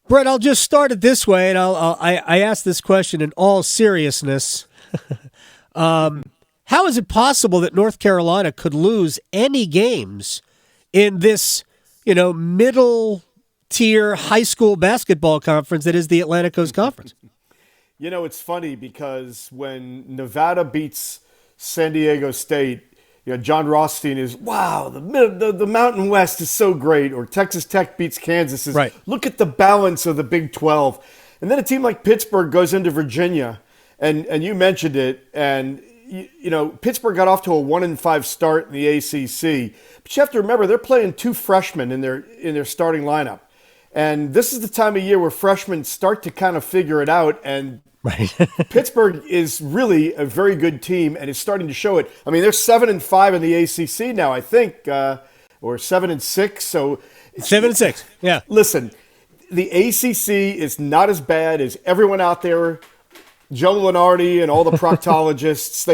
Brett, I'll just start it this way, and I ask this question in all seriousness. How is it possible that North Carolina could lose any games in this, middle tier high school basketball conference that is the Atlantic Coast Conference? It's funny because when Nevada beats San Diego State, John Rothstein is, wow, the Mountain West is so great. Or Texas Tech beats Kansas. Right. Look at the balance of the Big 12. And then a team like Pittsburgh goes into Virginia, and you mentioned it, and Pittsburgh got off to a 1-5 start in the ACC. But you have to remember, they're playing 2 freshmen in their starting lineup. And this is the time of year where freshmen start to kind of figure it out. And right. Pittsburgh is really a very good team and is starting to show it. I mean, they're 7-5 in the ACC now, I think, or 7-6. So 7-6. Yeah. Listen, the ACC is not as bad as everyone out there. Joe Lenardi and all the proctologists.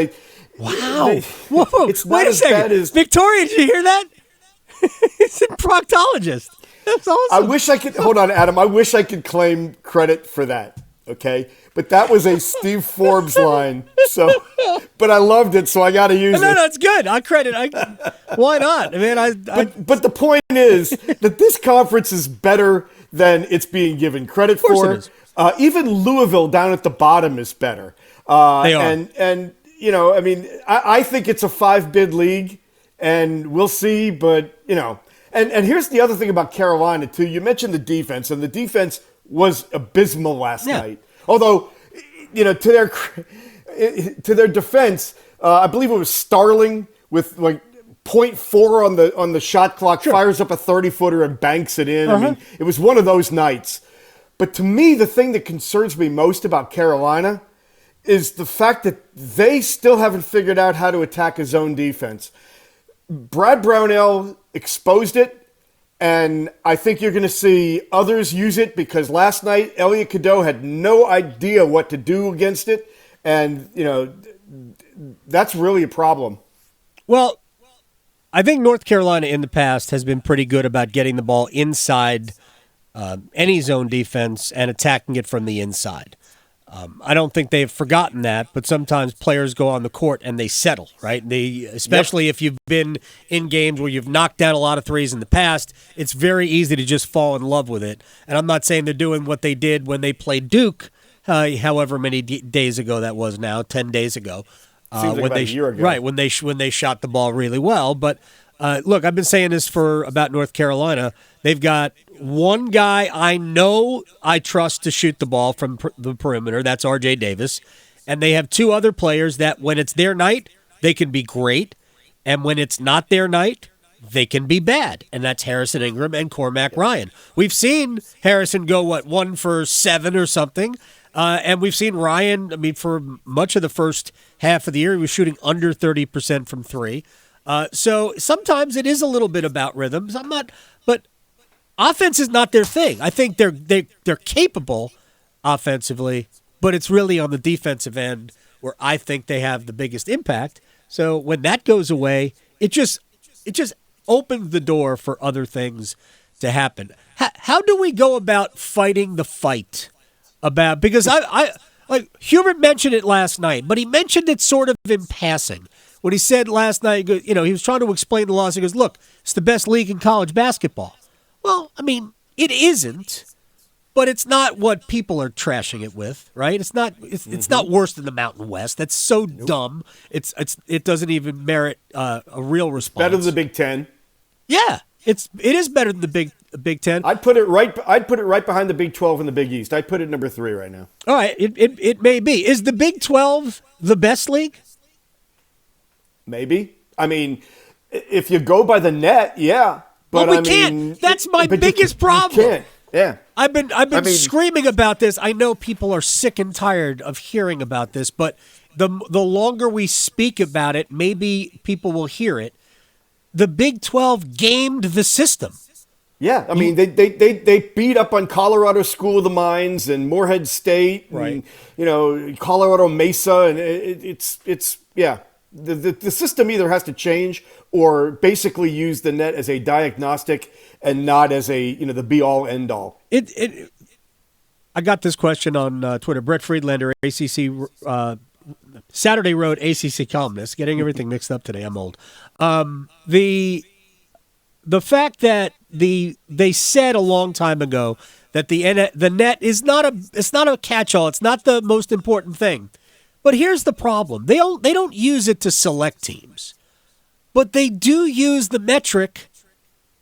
Wow. Whoa. It's not Wait a as second. bad as Victoria, did you hear that? It's a proctologist. That's awesome. I wish I could, hold on, Adam. I wish I could claim credit for that. Okay. But that was a Steve Forbes line. But I loved it, so I got to use it. No, it's good. Why not? I mean, But the point is that this conference is better than it's being given credit for. Of course it is. Even Louisville down at the bottom is better. They are. And I mean, I think it's a 5-bid league, and we'll see. But, and here's the other thing about Carolina, too. You mentioned the defense, and the defense was abysmal last night. Although, to their defense, I believe it was Starling with like 0.4 on the shot clock, fires up a 30-footer and banks it in. I mean, it was one of those nights. But to me, the thing that concerns me most about Carolina is the fact that they still haven't figured out how to attack a zone defense. Brad Brownell exposed it, and I think you're going to see others use it because last night Elliot Cadeau had no idea what to do against it, and, that's really a problem. Well, I think North Carolina in the past has been pretty good about getting the ball inside any zone defense and attacking it from the inside. I don't think they've forgotten that, but sometimes players go on the court and they settle, right? Especially if you've been in games where you've knocked down a lot of threes in the past, it's very easy to just fall in love with it. And I'm not saying they're doing what they did when they played Duke, however many days ago that was now, 10 days ago. Seems like about a year ago. Right, when they shot the ball really well. But look, I've been saying this about North Carolina. They've got one guy I know I trust to shoot the ball from the perimeter. That's R.J. Davis. And they have 2 other players that when it's their night, they can be great. And when it's not their night, they can be bad. And that's Harrison Ingram and Cormac Ryan. We've seen Harrison go, 1 for 7 or something. And we've seen Ryan, for much of the first half of the year, he was shooting under 30% from 3. So sometimes it is a little bit about rhythms. But offense is not their thing. I think they're capable offensively, but it's really on the defensive end where I think they have the biggest impact. So when that goes away, it just opens the door for other things to happen. How do we go about fighting the fight? Because I Hubert mentioned it last night, but he mentioned it sort of in passing. When he said last night, he was trying to explain the loss. He goes, look, it's the best league in college basketball. Well, it isn't, but it's not what people are trashing it with, right? It's not worse than the Mountain West. That's so dumb. It doesn't even merit a real response. Better than the Big Ten. Yeah, it is better than the Big Ten. I'd put it right behind the Big 12 and the Big East. I'd put it number 3 right now. All right, it may be. Is the Big 12 the best league? Maybe. If you go by the net, yeah. But we can't. That's my biggest problem. You can't. Yeah. I've been screaming about this. I know people are sick and tired of hearing about this, but the longer we speak about it, maybe people will hear it. The Big 12 gamed the system. Yeah, they beat up on Colorado School of the Mines and Morehead State, and, right. Colorado Mesa, and it's yeah. The system either has to change or basically use the net as a diagnostic and not as the be all end all. I got this question on Twitter. Brett Friedlander, ACC Saturday Road ACC columnist, getting everything mixed up today. I'm old. The fact that they said a long time ago that the net is not a catch-all. It's not the most important thing. But here's the problem: they don't use it to select teams, but they do use the metric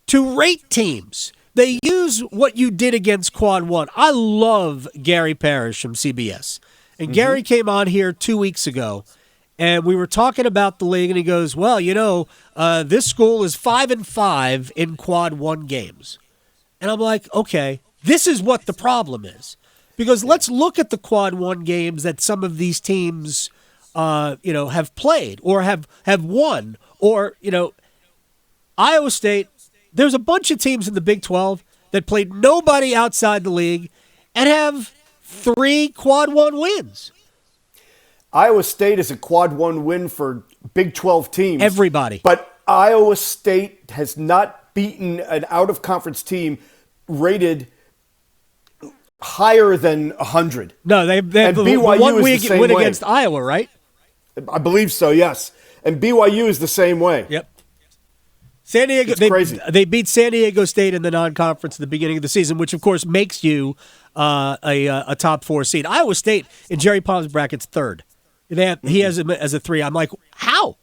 to rate teams. They use what you did against Quad 1. I love Gary Parrish from CBS. And Gary came on here 2 weeks ago, and we were talking about the league, and he goes, well, this school is 5-5 in Quad 1 games. And I'm like, okay, this is what the problem is. Because let's look at the Quad 1 games that some of these teams have played or have won. Or, Iowa State, there's a bunch of teams in the Big 12 that played nobody outside the league and have 3 Quad 1 wins. Iowa State is a Quad 1 win for Big 12 teams. Everybody. But Iowa State has not beaten an out-of-conference team rated higher than 100. No, they have BYU one is the same win way. against Iowa, right? I believe so, yes. And BYU is the same way. Yep. San Diego, It's crazy. They beat San Diego State in the non-conference at the beginning of the season, which of course makes you a top 4 seed. Iowa State in Jerry Palm's bracket's 3rd. He has him as a 3. I'm like, how?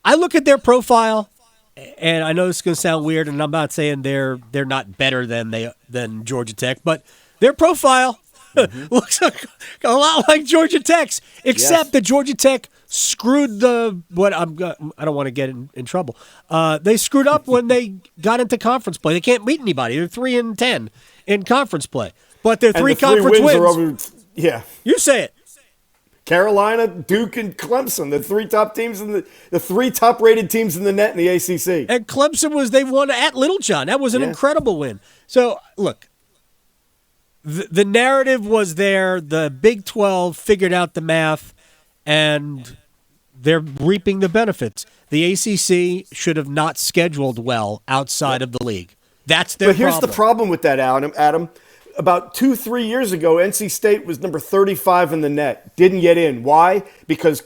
I look at their profile, and I know this is going to sound weird, and I'm not saying they're not better than Georgia Tech, but their profile looks a lot like Georgia Tech's, except that Georgia Tech screwed I don't want to get in trouble. They screwed up when they got into conference play. They can't beat anybody. They're 3-10 in conference play, but they're 3 conference wins. Are over, you say it. Carolina, Duke, and Clemson, the 3 top teams the 3 top-rated teams in the net in the ACC. And Clemson they won at Littlejohn. That was an incredible win. So look, the narrative was there. The Big 12 figured out the math, and they're reaping the benefits. The ACC should have not scheduled well outside of the league. That's their problem. But here's the problem with that, Adam. About 2-3 years ago, NC State was number 35 in the net. Didn't get in. Why? Because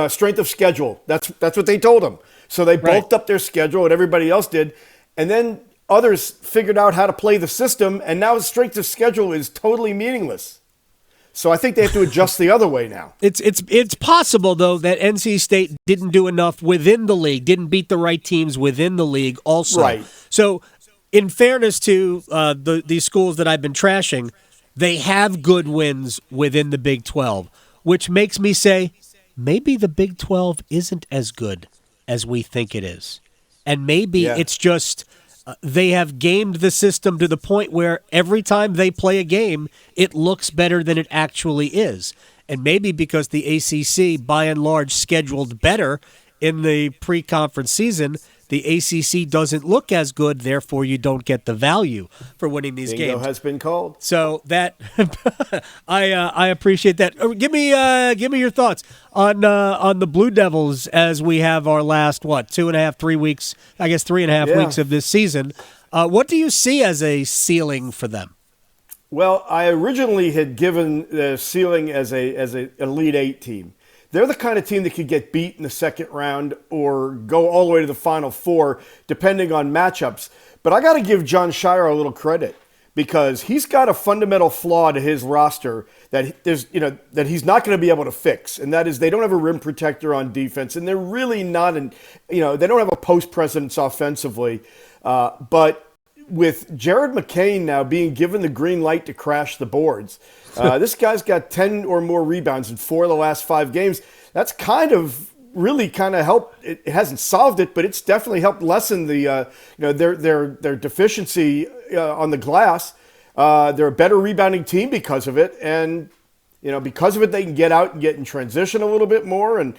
strength of schedule. That's what they told them. So they bulked up their schedule, and everybody else did. And then others figured out how to play the system, and now strength of schedule is totally meaningless. So I think they have to adjust the other way now. It's possible, though, that NC State didn't do enough within the league, didn't beat the right teams within the league also. Right. So in fairness to these schools that I've been trashing, they have good wins within the Big 12, which makes me say maybe the Big 12 isn't as good as we think it is. And maybe it's just they have gamed the system to the point where every time they play a game, it looks better than it actually is. And maybe because the ACC, by and large, scheduled better in the pre-conference season, the ACC doesn't look as good, therefore you don't get the value for winning these Bingo games. has been called. So that I appreciate that. Give me your thoughts on the Blue Devils as we have our last 2.5, 3 weeks, I guess 3.5 weeks of this season. What do you see as a ceiling for them? Well, I originally had given the ceiling as a Elite 8 team. They're the kind of team that could get beat in the second round or go all the way to the Final Four, depending on matchups. But I got to give John Shire a little credit because he's got a fundamental flaw to his roster that that he's not going to be able to fix, and that is they don't have a rim protector on defense, and they're really not they don't have a post presence offensively. But with Jared McCain now being given the green light to crash the boards. This guy's got 10 or more rebounds in 4 of the last 5 games. That's really helped. It hasn't solved it, but it's definitely helped lessen the their deficiency on the glass. They're a better rebounding team because of it, and because of it, they can get out and get in transition a little bit more. And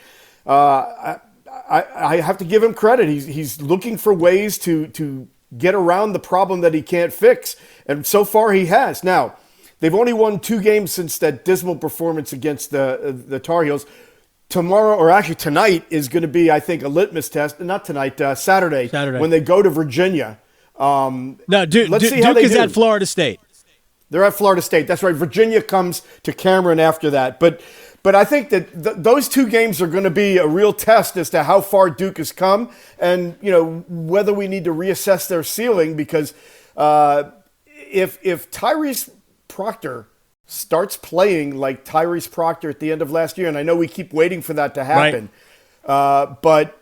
I have to give him credit. He's looking for ways to get around the problem that he can't fix, and so far he has. Now, they've only won 2 games since that dismal performance against the Tar Heels. Tomorrow, or actually tonight, is going to be, I think, a litmus test. Not tonight, Saturday, when they go to Virginia. No, Duke is at Florida State. They're at Florida State. That's right. Virginia comes to Cameron after that. But I think that those two games are going to be a real test as to how far Duke has come, and whether we need to reassess their ceiling, because if Tyrese Proctor starts playing like Tyrese Proctor at the end of last year, and I know we keep waiting for that to happen, but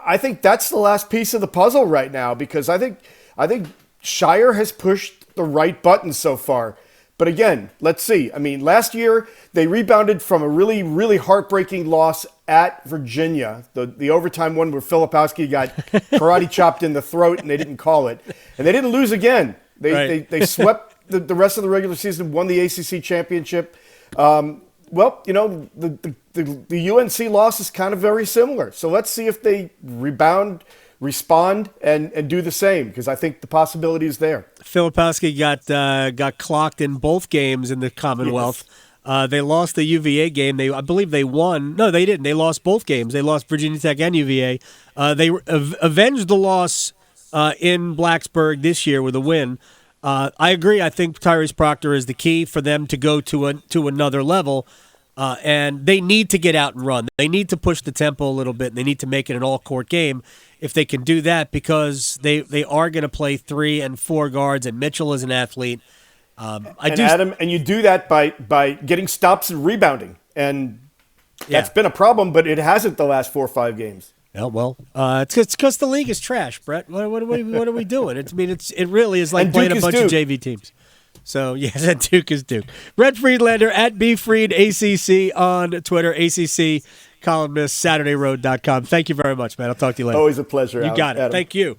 I think that's the last piece of the puzzle right now, because I think Shire has pushed the right buttons so far. But again, let's see. I mean, last year they rebounded from a really, really heartbreaking loss at Virginia, the overtime one where Filipowski got karate chopped in the throat and they didn't call it. And they didn't lose again. They swept the rest of the regular season, won the ACC championship. Well, the UNC loss is kind of very similar. So let's see if they rebound, respond, and do the same, because I think the possibility is there. Filipowski got clocked in both games in the Commonwealth. Yes. They lost the UVA game. I believe they won. No, they didn't. They lost both games. They lost Virginia Tech and UVA. They avenged the loss in Blacksburg this year with a win. I agree. I think Tyrese Proctor is the key for them to go to another level, and they need to get out and run. They need to push the tempo a little bit, and they need to make it an all-court game if they can do that, because they are going to play 3 and 4 guards, and Mitchell is an athlete. Adam, and you do that by getting stops and rebounding, and that's been a problem, but it hasn't the last 4 or 5 games. Yeah, well, it's because the league is trash, Brett. What are we doing? It really is like playing a bunch of JV teams. So, yes, that Duke is Duke. Brett Friedlander at BFriedACC on Twitter, ACC columnist, SaturdayRoad.com. Thank you very much, man. I'll talk to you later. Always a pleasure. You got it. Adam. Thank you.